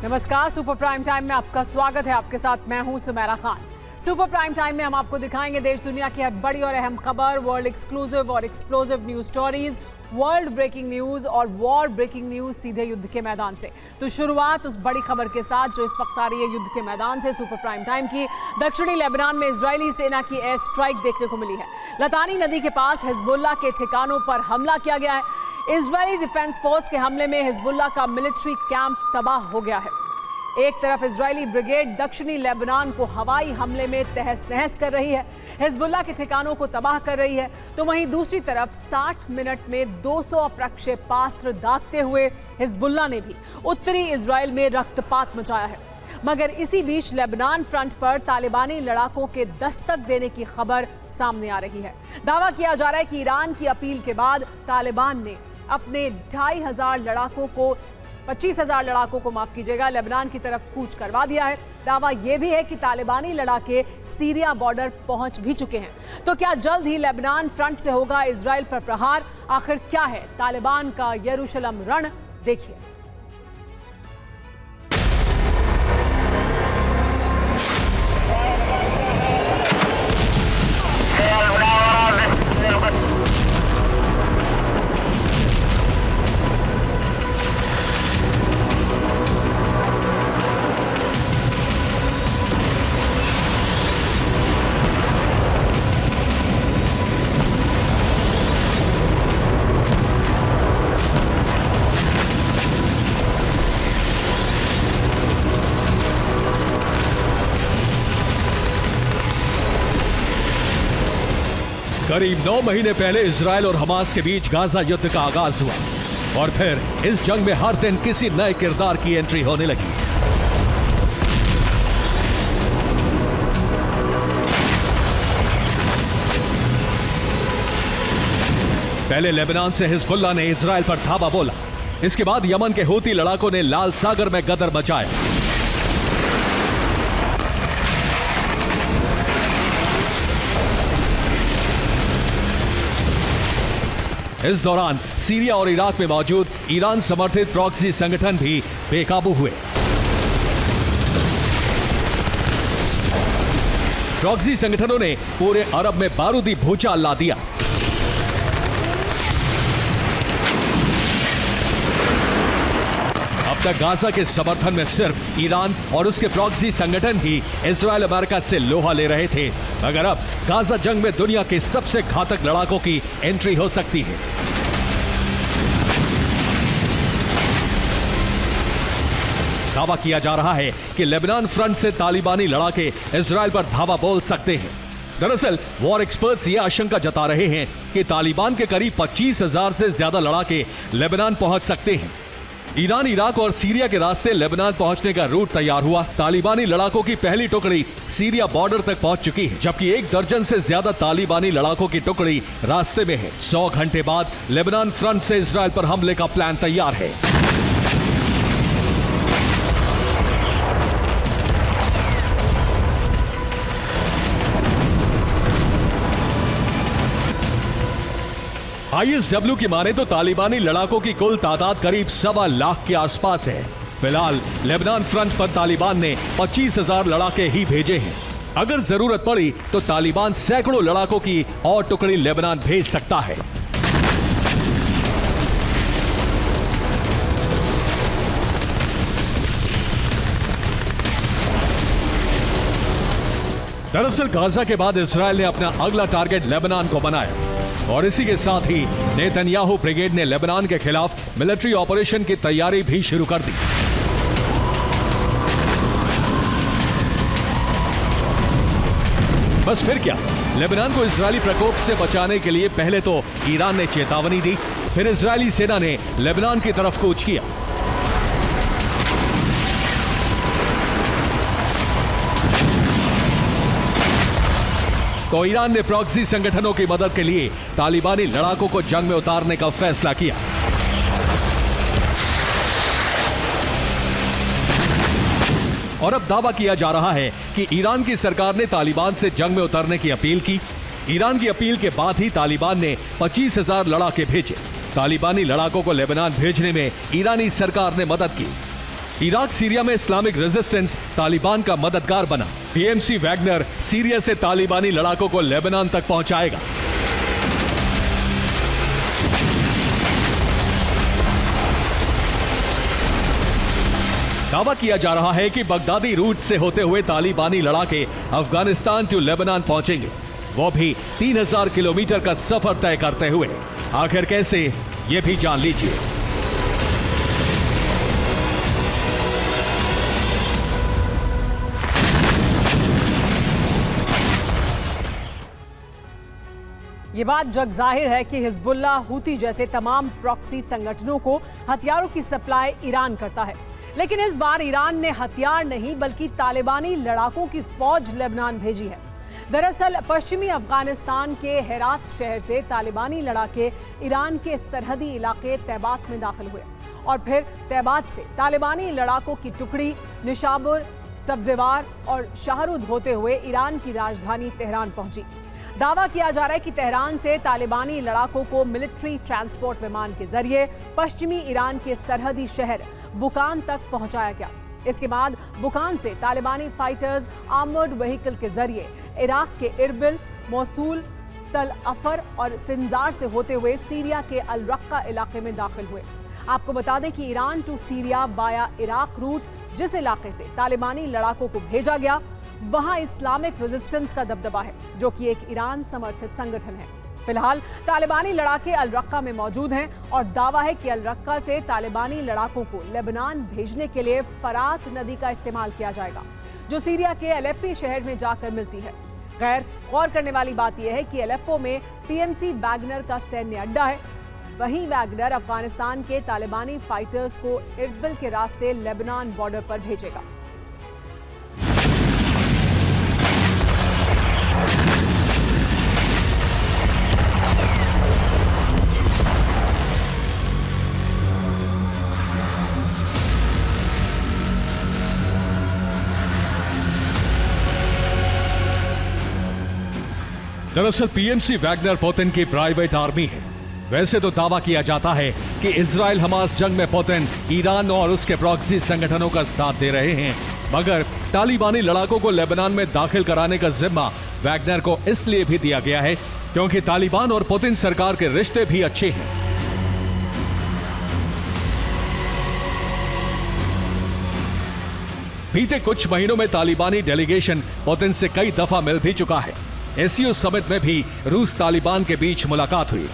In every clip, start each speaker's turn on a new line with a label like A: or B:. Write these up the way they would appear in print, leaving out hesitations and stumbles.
A: नमस्कार, super prime time में आपका स्वागत है। आपके साथ मैं हूं Sumera Khan. Super prime time में हम आपको दिखाएंगे देश दुनिया की हर बड़ी और अहम खबर, वर्ल्ड एक्सक्लूसिव और explosive news stories, world breaking news और वॉर ब्रेकिंग न्यूज सीधे युद्ध के मैदान से। तो शुरुआत उस बड़ी खबर के साथ जो इस वक्त आ रही है युद्ध के मैदान से, सुपर प्राइम टाइम की। दक्षिणी लेबनान में इजरायली सेना की एयर स्ट्राइक देखने को मिली है। लतानी नदी के पास हिजबुल्लाह के ठिकानों पर हमला किया गया है। इजरायली डिफेंस फोर्स के हमले में हिजबुल्लाह का मिलिट्री कैंप तबाह हो गया है। एक तरफ इजरायली ब्रिगेड दक्षिणी लेबनान को हवाई हमले में तहस नहस कर रही है, हिजबुल्लाह के ठिकानों को तबाह कर रही है, तो वहीं दूसरी तरफ 60 मिनट में 200 प्रक्षेपास्त्र दागते हुए हिजबुल्लाह ने भी उत्तरी इजरायल में रक्तपात मचाया है। मगर इसी बीच लेबनान फ्रंट पर तालिबानी लड़ाकों के दस्तक देने की खबर सामने आ रही है। दावा किया जा रहा है कि ईरान की अपील के बाद तालिबान ने अपने 25,000 लड़ाकों को माफ कीजिएगा लेबनान की तरफ कूच करवा दिया है। दावा यह भी है कि तालिबानी लड़ाके सीरिया बॉर्डर पहुंच भी चुके हैं। तो क्या जल्द ही लेबनान फ्रंट से होगा इजराइल पर प्रहार? आखिर क्या है तालिबान का यरूशलेम रण? देखिए।
B: करीब 9 महीने पहले इजरायल और हमास के बीच गाजा युद्ध का आगाज हुआ और फिर इस जंग में हर दिन किसी नए किरदार की एंट्री होने लगी। पहले लेबनान से हिजबुल्लाह ने इजरायल पर धावा बोला, इसके बाद यमन के हूती लड़ाकों ने लाल सागर में गदर मचाया। इस दौरान सीरिया और इराक में मौजूद ईरान समर्थित प्रॉक्सी संगठन भी बेकाबू हुए। प्रॉक्सी संगठनों ने पूरे अरब में बारूदी भूचाल ला दिया। अब तक गाजा के समर्थन में सिर्फ ईरान और उसके प्रॉक्सी संगठन ही इजरायल अमेरिका से लोहा ले रहे थे, मगर अब गाजा जंग में दुनिया के सबसे घातक लड़ाकों की एंट्री हो सकती है। दावा किया जा रहा है कि लेबनान फ्रंट से तालिबानी लड़ाके इजरायल पर धावा बोल सकते हैं। दरअसल वॉर एक्सपर्ट्स ये आशंका जता रहे हैं कि तालिबान के करीब 25,000 से ज्यादा लड़ाके लेबनान पहुंच सकते हैं। ईरान, इराक और सीरिया के रास्ते लेबनान पहुंचने का रूट तैयार हुआ। तालिबानी लड़ाकों की पहली टुकड़ी सीरिया बॉर्डर तक पहुंच चुकी है, जबकि 1 दर्जन से ज्यादा तालिबानी लड़ाकों की टुकड़ी रास्ते में है। 100 घंटे बाद लेबनान फ्रंट से इजरायल पर हमले का प्लान तैयार है। ISW की माने तो तालिबानी लड़ाकों की कुल तादाद करीब 1.25 लाख के आसपास है। फिलहाल लेबनान फ्रंट पर तालिबान ने 25,000 लड़ाके ही भेजे हैं। अगर जरूरत पड़ी तो तालिबान सैकड़ों लड़ाकों की और टुकड़ी लेबनान भेज सकता है। दरअसल गाजा के बाद इजरायल ने अपना अगला टारगेट लेबनान को बनाया और इसी के साथ ही नेतन्याहू ब्रिगेड ने लेबनान के खिलाफ मिलिट्री ऑपरेशन की तैयारी भी शुरू कर दी। बस फिर क्या, लेबनान को इजरायली प्रकोप से बचाने के लिए पहले तो ईरान ने चेतावनी दी, फिर इजरायली सेना ने लेबनान की तरफ कूच किया। तो ईरान ने प्रॉक्सी संगठनों की मदद के लिए तालिबानी लड़ाकों को जंग में उतारने का फैसला किया। और अब दावा किया जा रहा है कि ईरान की सरकार ने तालिबान से जंग में उतरने की अपील की। ईरान की अपील के बाद ही तालिबान ने 25,000 लड़ाके भेजे। तालिबानी लड़ाकों को लेबनान भेजने में ईरानी सरकार ने मदद की। इराक सीरिया में इस्लामिक रेजिस्टेंस तालिबान का मददगार बना। पीएमसी वैगनर सीरिया से तालिबानी लड़ाकों को लेबनान तक पहुंचाएगा। दावा किया जा रहा है कि बगदादी रूट से होते हुए तालिबानी लड़ाके अफगानिस्तान टू लेबनान पहुंचेंगे, वो भी 3000 किलोमीटर का सफर तय करते हुए। आखिर कैसे, ये भी जान लीजिए।
A: ये बात जग जाहिर है कि हिजबुल्लाह, हूती जैसे तमाम प्रॉक्सी संगठनों को हथियारों की सप्लाई ईरान करता है। लेकिन इस बार ईरान ने हथियार नहीं बल्कि तालिबानी लड़ाकों की फौज लेबनान भेजी है। दरअसल पश्चिमी अफगानिस्तान के हेरात शहर से तालिबानी लड़ाके ईरान के सरहदी इलाके तैबात में दाखिल हुए और फिर तैबात से तालिबानी लड़ाकों की टुकड़ी निशाबुर, सब्जेवार और शाहरुद होते हुए ईरान की राजधानी तेहरान पहुंची। दावा किया जा रहा है कि तेहरान से तालिबानी लड़ाकों को मिलिट्री ट्रांसपोर्ट विमान के जरिए पश्चिमी ईरान के सरहदी शहर बुकान तक पहुंचाया गया। इसके बाद बुकान से तालिबानी फाइटर्स आर्मर्ड व्हीकल के जरिए इराक के इरबिल, मोसूल, तल अफर और सिंजार से होते हुए सीरिया के अल रक्का इलाके में दाखिल हुए। आपको बता दें कि ईरान टू सीरिया बाया इराक रूट, जिस इलाके से तालिबानी लड़ाकों को भेजा गया, वहां इस्लामिक रेजिस्टेंस का दबदबा है, जो कि एक ईरान समर्थित संगठन है। फिलहाल तालिबानी लड़ाके अल रक्का में मौजूद हैं और दावा है कि अल रक्का से तालिबानी लड़ाकों को लेबनान भेजने के लिए फरात नदी का इस्तेमाल किया जाएगा, जो सीरिया के अलेप्पो शहर में जाकर मिलती है। खैर, गौर करने वाली बात यह है कि अलेप्पो में पीएमसी वैगनर का सैन्य अड्डा है। वहीं वैगनर अफगानिस्तान के तालिबानी फाइटर्स को इरबिल के रास्ते लेबनान बॉर्डर पर भेजेगा।
B: दरअसल पीएमसी वैगनर पुतिन की प्राइवेट आर्मी है। वैसे तो दावा किया जाता है कि इजराइल हमास जंग में पुतिन ईरान और उसके प्रॉक्सी संगठनों का साथ दे रहे हैं, मगर तालिबानी लड़ाकों को लेबनान में दाखिल कराने का जिम्मा वैगनर को इसलिए भी दिया गया है क्योंकि तालिबान और पुतिन सरकार के रिश्ते भी अच्छे हैं। बीते कुछ महीनों में तालिबानी डेलीगेशन पुतिन से कई दफा मिल भी चुका है। एससीओ समिट में भी रूस तालिबान के बीच मुलाकात हुई।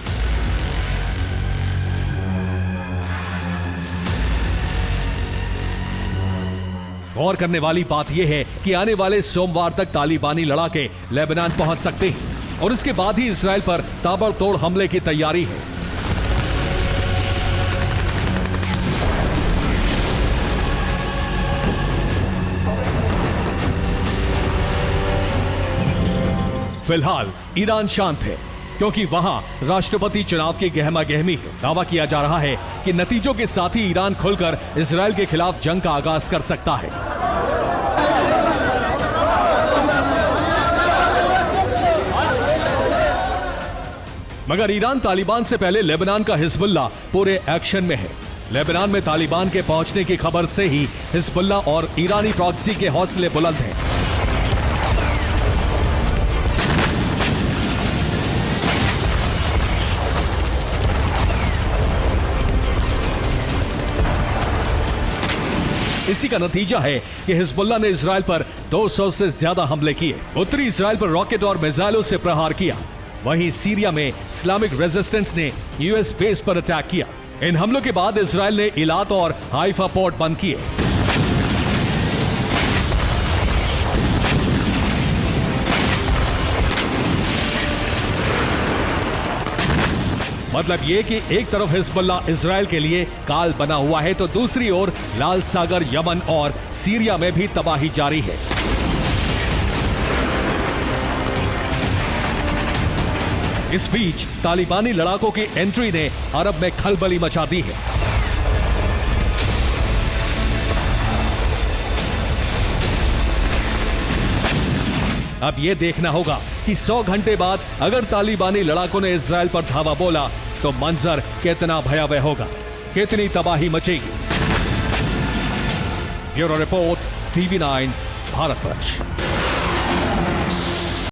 B: गौर करने वाली बात यह है कि आने वाले सोमवार तक तालिबानी लड़ाके लेबनान पहुंच सकते हैं और इसके बाद ही इजराइल पर ताबड़तोड़ हमले की तैयारी है। फिलहाल ईरान शांत है क्योंकि वहां राष्ट्रपति चुनाव की गहमा गहमी है। दावा किया जा रहा है कि नतीजों के साथ ही ईरान खुलकर इजराइल के खिलाफ जंग का आगाज कर सकता है। मगर ईरान तालिबान से पहले लेबनान का हिजबुल्लाह पूरे एक्शन में है। लेबनान में तालिबान के पहुंचने की खबर से ही हिजबुल्लाह और ईरानी प्रॉक्सी के हौसले बुलंद हैं। इसी का नतीजा है कि हिजबुल्लाह ने इजराइल पर 200 से ज्यादा हमले किए। उत्तरी इजराइल पर रॉकेट और मिसाइलों से प्रहार किया। वहीं सीरिया में इस्लामिक रेजिस्टेंस ने यूएस बेस पर अटैक किया। इन हमलों के बाद इजराइल ने इलात और हाइफा पोर्ट बंद किए। मतलब ये कि एक तरफ हिजबुल्लाह इजराइल के लिए काल बना हुआ है तो दूसरी ओर लाल सागर, यमन और सीरिया में भी तबाही जारी है। इस बीच तालिबानी लड़ाकों की एंट्री ने अरब में खलबली मचा दी है। अब यह देखना होगा कि 100 घंटे बाद अगर तालिबानी लड़ाकों ने इजराइल पर धावा बोला तो मंजर कितना भयावह होगा, कितनी तबाही मचेगी। Bureau report, TV9 Bharatvarsh.